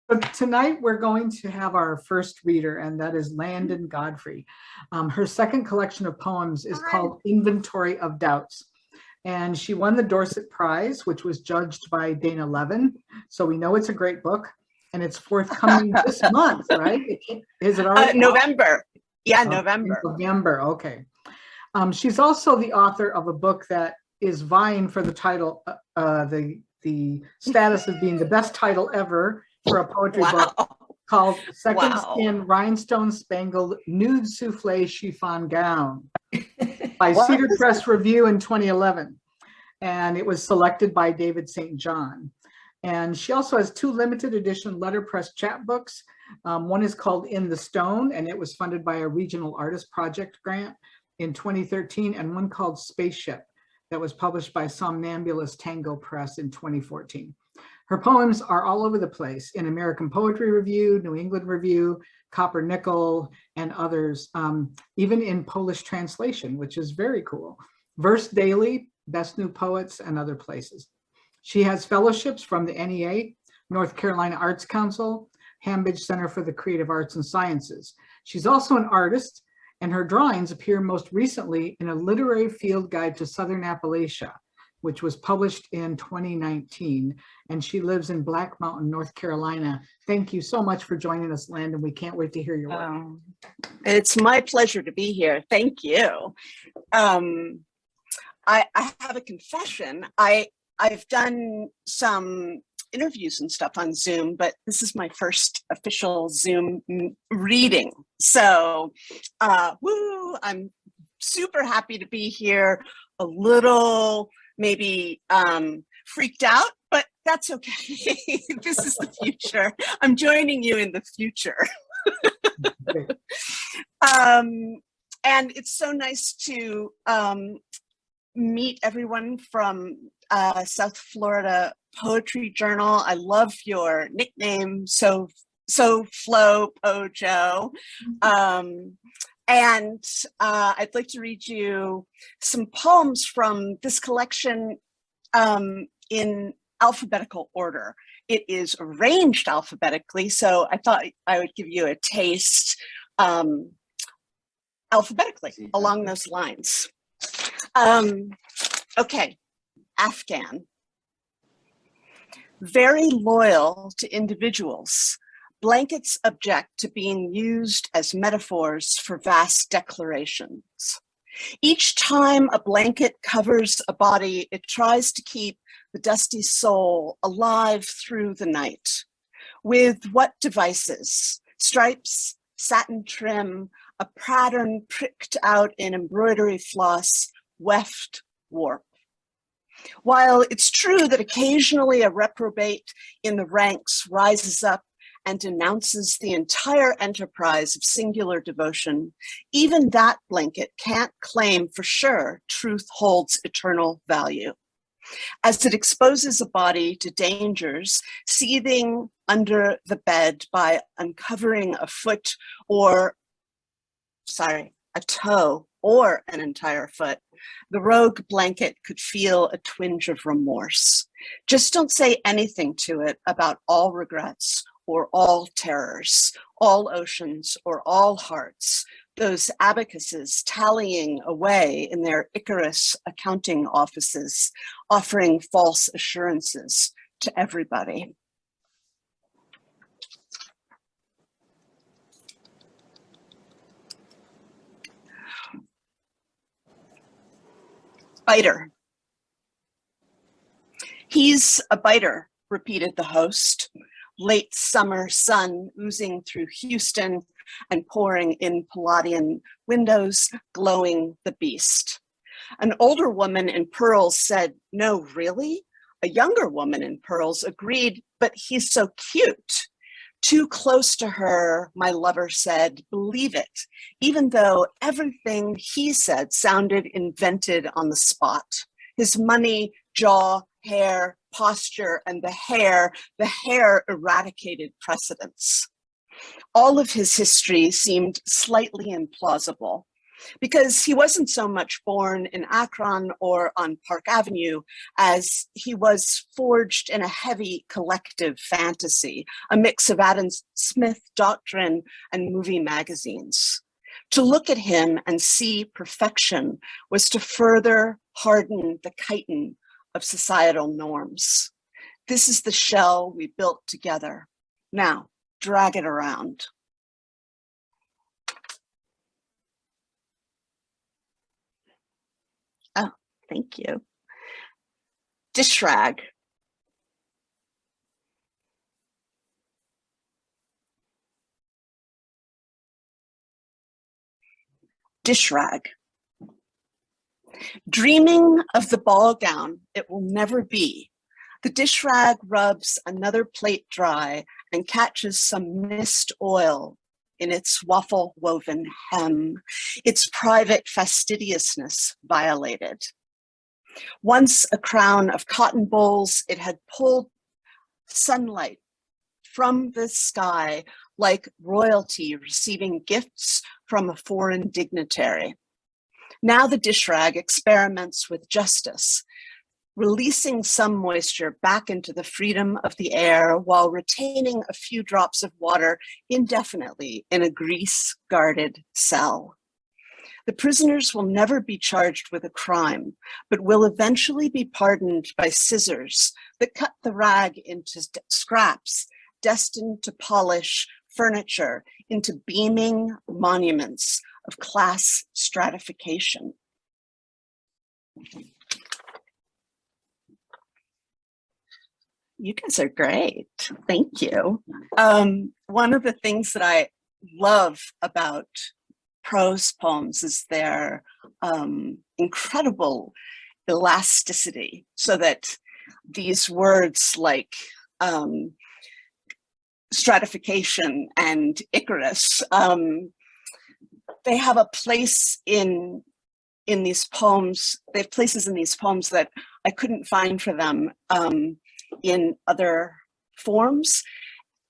But tonight we're going to have our first reader, and that is Landon Godfrey. Her second collection of poems is called Inventory of Doubts. And she won the Dorset Prize, which was judged by Dana Levin. So we know it's a great book, and it's forthcoming this month, right? Is it already? November. Yeah, November. November, okay. She's also the author of a book that is vying for the title, the status of being the best title ever for a poetry book, called Second Skin Rhinestone Spangled Nude Souffle Chiffon Gown by Cedar Press Review in 2011. And it was selected by David St. John. And she also has 2 limited edition letterpress chapbooks. One is called In the Stone, and it was funded by a Regional Artist Project grant in 2013, and one called Spaceship that was published by Somnambulist Tango Press in 2014. Her poems are all over the place in American Poetry Review, New England Review, Copper Nickel, and others, even in Polish translation, which is very cool. Verse Daily, Best New Poets, and other places. She has fellowships from the NEA, North Carolina Arts Council, Hambidge Center for the Creative Arts and Sciences. She's also an artist, and her drawings appear most recently in a literary field guide to Southern Appalachia, which was published in 2019. And she lives in Black Mountain, North Carolina. Thank you so much for joining us, Landon. We can't wait to hear your work. It's my pleasure to be here. Thank you. I have a confession. I've done some interviews and stuff on Zoom, but this is my first official Zoom reading. So, I'm super happy to be here. A little maybe freaked out, but that's okay. This is the future. I'm joining you in the future. And it's so nice to meet everyone from South Florida Poetry Journal. I love your nickname, SoFloPoJo. And I'd like to read you some poems from this collection in alphabetical order. It is arranged alphabetically, so I thought I would give you a taste alphabetically along those lines. Okay, Afghan. Very loyal to individuals, blankets object to being used as metaphors for vast declarations. Each time a blanket covers a body, it tries to keep the dusty soul alive through the night. With what devices? Stripes, satin trim, a pattern pricked out in embroidery floss, weft warp. While it's true that occasionally a reprobate in the ranks rises up and denounces the entire enterprise of singular devotion, even that blanket can't claim for sure truth holds eternal value. As it exposes a body to dangers, seething under the bed by uncovering a foot or, a toe or an entire foot, the rogue blanket could feel a twinge of remorse. Just don't say anything to it about all regrets or all terrors, all oceans or all hearts, those abacuses tallying away in their Icarus accounting offices, offering false assurances to everybody. Biter. He's a biter, repeated the host. Late summer sun oozing through Houston and pouring in Palladian windows, glowing the beast. An older woman in pearls said, "No, really?" A younger woman in pearls agreed, "But he's so cute." Too close to her, my lover said, "Believe it," even though everything he said sounded invented on the spot. His money, jaw, hair, posture, and the hair eradicated precedence. All of his history seemed slightly implausible. because he wasn't so much born in Akron or on Park Avenue as he was forged in a heavy collective fantasy, a mix of Adam Smith doctrine and movie magazines. To look at him and see perfection was to further harden the chitin of societal norms. This is the shell we built together. Now, drag it around. Oh, thank you. Dish rag. Dish rag. Dreaming of the ball gown it will never be, the dish rag rubs another plate dry and catches some mist oil in its waffle-woven hem, its private fastidiousness violated. Once a crown of cotton bowls, it had pulled sunlight from the sky like royalty receiving gifts from a foreign dignitary. Now the dish rag experiments with justice, releasing some moisture back into the freedom of the air while retaining a few drops of water indefinitely in a grease-guarded cell. The prisoners will never be charged with a crime, but will eventually be pardoned by scissors that cut the rag into scraps destined to polish furniture into beaming monuments of class stratification. You guys are great. Thank you. One of the things that I love about prose poems is their incredible elasticity, so that these words like stratification and Icarus, they have a place in these poems. They have places in these poems that I couldn't find for them in other forms,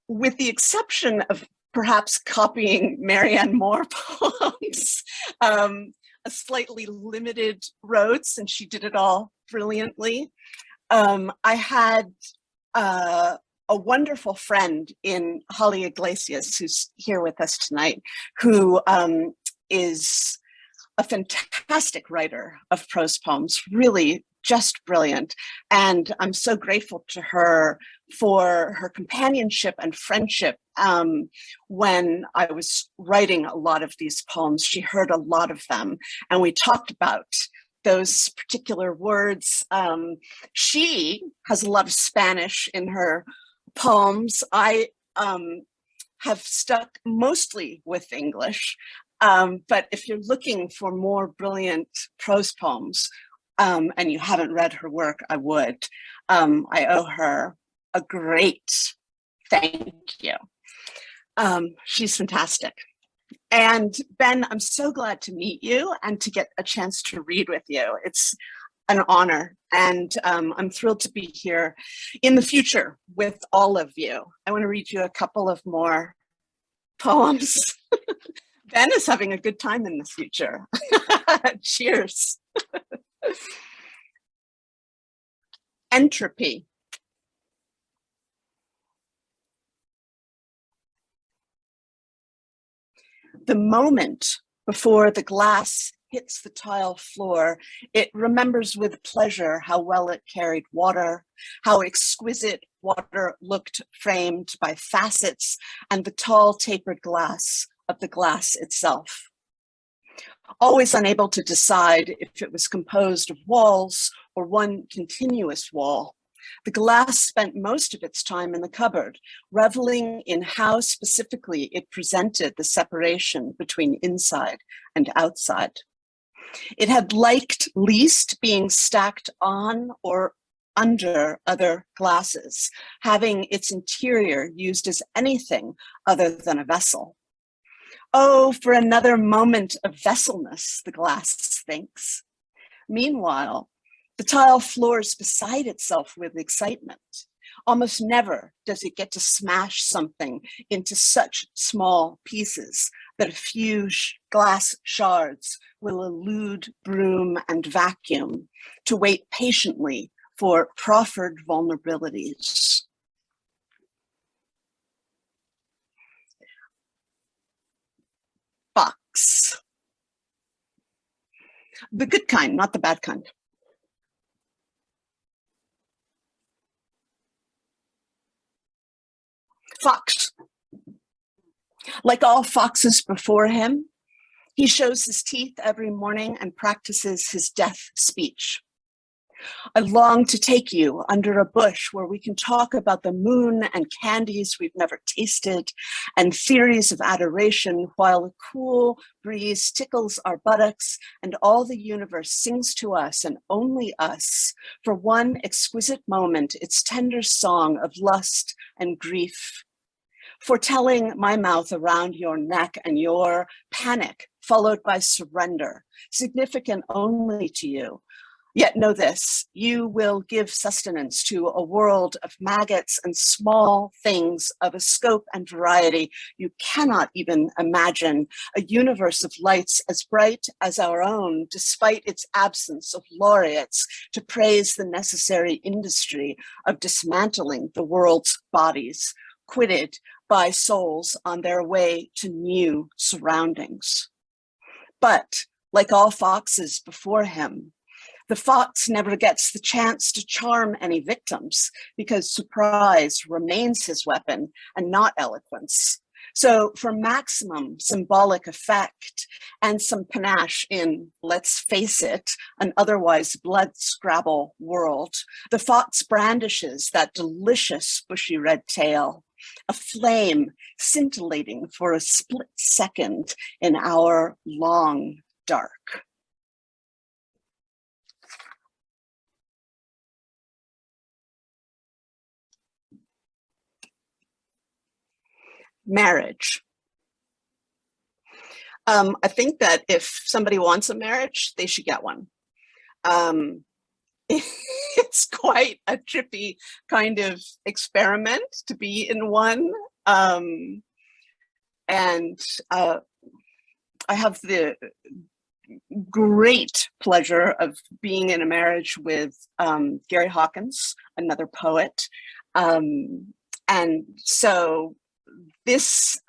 with the exception of perhaps copying Marianne Moore poems, a slightly limited road, since she did it all brilliantly. I had a wonderful friend in Holly Iglesias, who's here with us tonight, who is a fantastic writer of prose poems, really just brilliant. And I'm so grateful to her for her companionship and friendship. When I was writing a lot of these poems, she heard a lot of them, and we talked about those particular words. She has a lot of Spanish in her poems. I have stuck mostly with English, but if you're looking for more brilliant prose poems, and you haven't read her work, I would. I owe her a great thank you. She's fantastic. And Ben, I'm so glad to meet you and to get a chance to read with you. It's an honor, and I'm thrilled to be here in the future with all of you. I want to read you a couple of more poems. Ben is having a good time in the future. Cheers. Entropy. The moment before the glass hits the tile floor, it remembers with pleasure how well it carried water, how exquisite water looked framed by facets and the tall tapered glass of the glass itself. Always unable to decide if it was composed of walls or one continuous wall, the glass spent most of its time in the cupboard, reveling in how specifically it presented the separation between inside and outside. It had liked least being stacked on or under other glasses, having its interior used as anything other than a vessel. Oh, for another moment of vesselness, the glass thinks. Meanwhile, the tile floor is beside itself with excitement. Almost never does it get to smash something into such small pieces that a few glass shards will elude broom and vacuum to wait patiently for proffered vulnerabilities. Fox. The good kind, not the bad kind. Fox. Like all foxes before him, he shows his teeth every morning and practices his death speech. I long to take you under a bush where we can talk about the moon and candies we've never tasted and theories of adoration while a cool breeze tickles our buttocks and all the universe sings to us and only us for one exquisite moment its tender song of lust and grief, foretelling my mouth around your neck and your panic followed by surrender, significant only to you. Yet know this, you will give sustenance to a world of maggots and small things of a scope and variety you cannot even imagine, a universe of lights as bright as our own, despite its absence of laureates to praise the necessary industry of dismantling the world's bodies, quitted by souls on their way to new surroundings. But like all foxes before him, the fox never gets the chance to charm any victims because surprise remains his weapon and not eloquence. So for maximum symbolic effect and some panache in, let's face it, an otherwise blood-scrabble world, the fox brandishes that delicious bushy red tail, a flame scintillating for a split second in our long dark. Marriage. I think that if somebody wants a marriage, they should get one. It's quite a trippy kind of experiment to be in one. And I have the great pleasure of being in a marriage with Gary Hawkins, another poet. And so this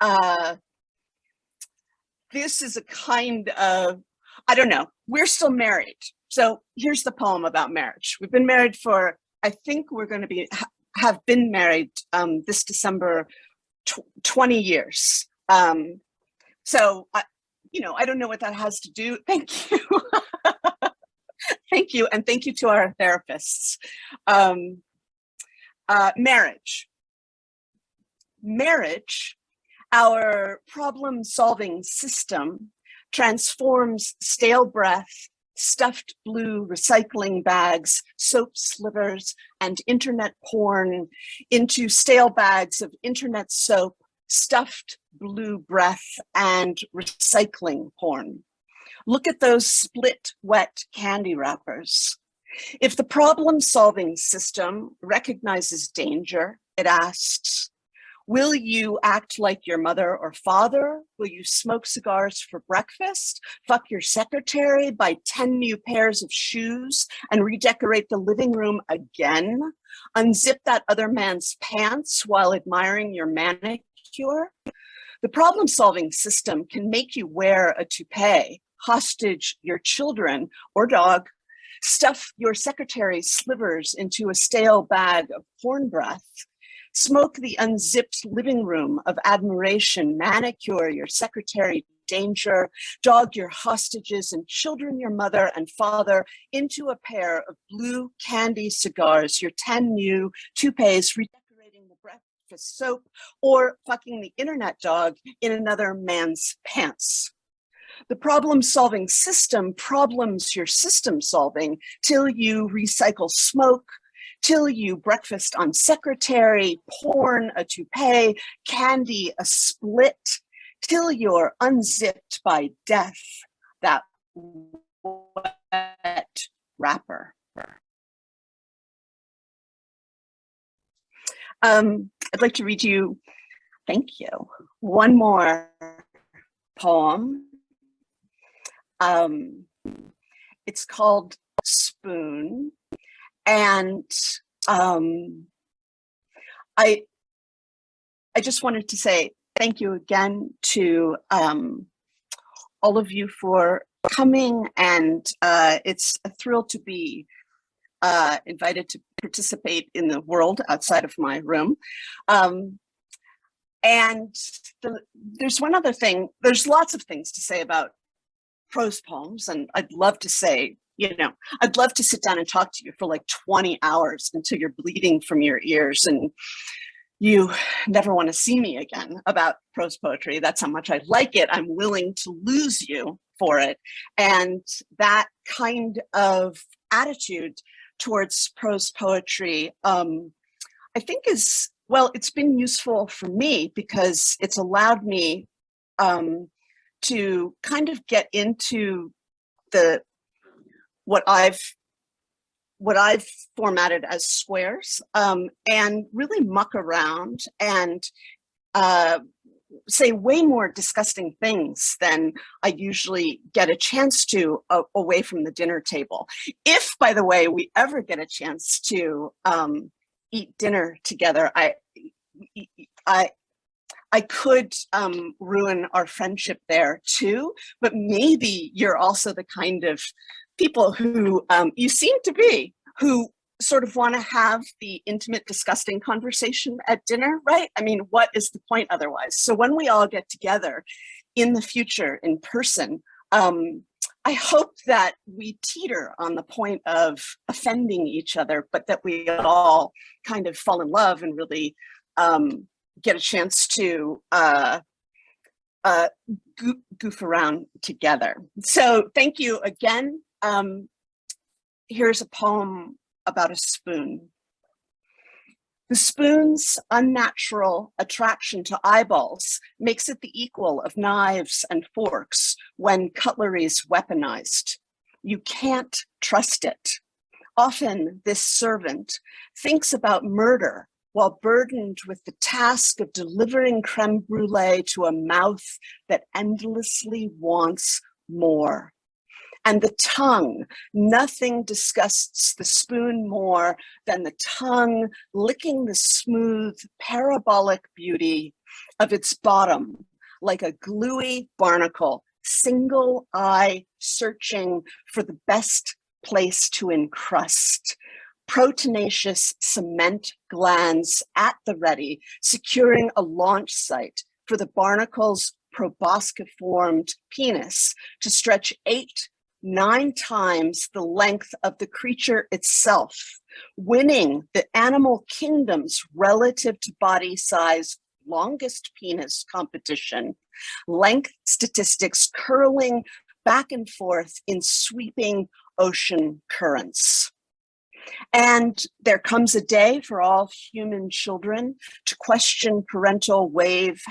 is a kind of, I don't know, we're still married. So here's the poem about marriage. We've been married for, I think we're going to have been married this December 20 years. So I don't know what that has to do. Thank you. Thank you. And thank you to our therapists. Marriage. Marriage, our problem-solving system, transforms stale breath, stuffed blue recycling bags, soap slivers, and internet porn into stale bags of internet soap, stuffed blue breath, and recycling porn. Look at those split, wet candy wrappers. If the problem-solving system recognizes danger, it asks, will you act like your mother or father? Will you smoke cigars for breakfast? Fuck your secretary? Buy 10 new pairs of shoes and redecorate the living room again? Unzip that other man's pants while admiring your manicure? The problem-solving system can make you wear a toupee, hostage your children or dog, stuff your secretary's slivers into a stale bag of porn breath, smoke the unzipped living room of admiration, manicure your secretary danger, dog your hostages and children your mother and father into a pair of blue candy cigars, your 10 new toupees, redecorating the breakfast soap, or fucking the internet dog in another man's pants. The problem-solving system problems your system solving till you recycle smoke, till you breakfast on secretary, porn, a toupee, candy, a split, till you're unzipped by death, that wet wrapper. I'd like to read you, thank you, one more poem. It's called Spoon, and I just wanted to say thank you again to all of you for coming, and it's a thrill to be invited to participate in the world outside of my room. And there's one other thing. There's lots of things to say about prose poems, and I'd love to say, I'd love to sit down and talk to you for like 20 hours until you're bleeding from your ears and you never want to see me again about prose poetry. That's how much I like it. I'm willing to lose you for it. And that kind of attitude towards prose poetry, I think is, well, it's been useful for me because it's allowed me to kind of get into what I've formatted as squares, and really muck around and say way more disgusting things than I usually get a chance to away from the dinner table. If, by the way, we ever get a chance to eat dinner together, I could ruin our friendship there too, but maybe you're also the kind of people who you seem to be, who sort of want to have the intimate, disgusting conversation at dinner, right? I mean, what is the point otherwise? So when we all get together in the future in person, I hope that we teeter on the point of offending each other, but that we all kind of fall in love and really get a chance to goof around together. So thank you again. Here's a poem about a spoon. The spoon's unnatural attraction to eyeballs makes it the equal of knives and forks when cutlery's weaponized. You can't trust it. Often this servant thinks about murder while burdened with the task of delivering creme brulee to a mouth that endlessly wants more. And the tongue, nothing disgusts the spoon more than the tongue licking the smooth, parabolic beauty of its bottom, like a gluey barnacle, single eye searching for the best place to encrust. Proteinaceous cement glands at the ready, securing a launch site for the barnacle's probosciformed penis to stretch 8-9 times the length of the creature itself, winning the animal kingdom's relative to body size longest penis competition, length statistics curling back and forth in sweeping ocean currents. And there comes a day for all human children to question parental wave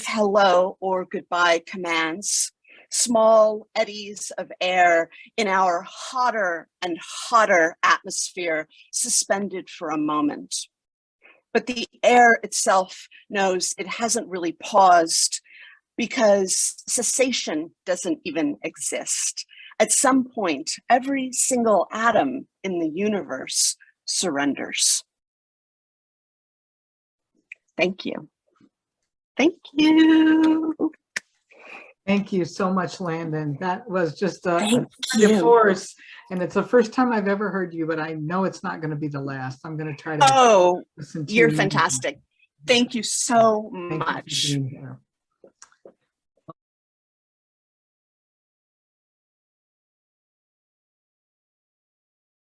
hello or goodbye commands, small eddies of air in our hotter and hotter atmosphere suspended for a moment. But the air itself knows it hasn't really paused because cessation doesn't even exist. At some point, every single atom in the universe surrenders. Thank you. Thank you. Thank you so much, Landon. That was just Thank a you. force, and it's the first time I've ever heard you, but I know it's not going to be the last. I'm going to try to Oh, listen to you're you. fantastic. Thank you so Thank you for much. being here.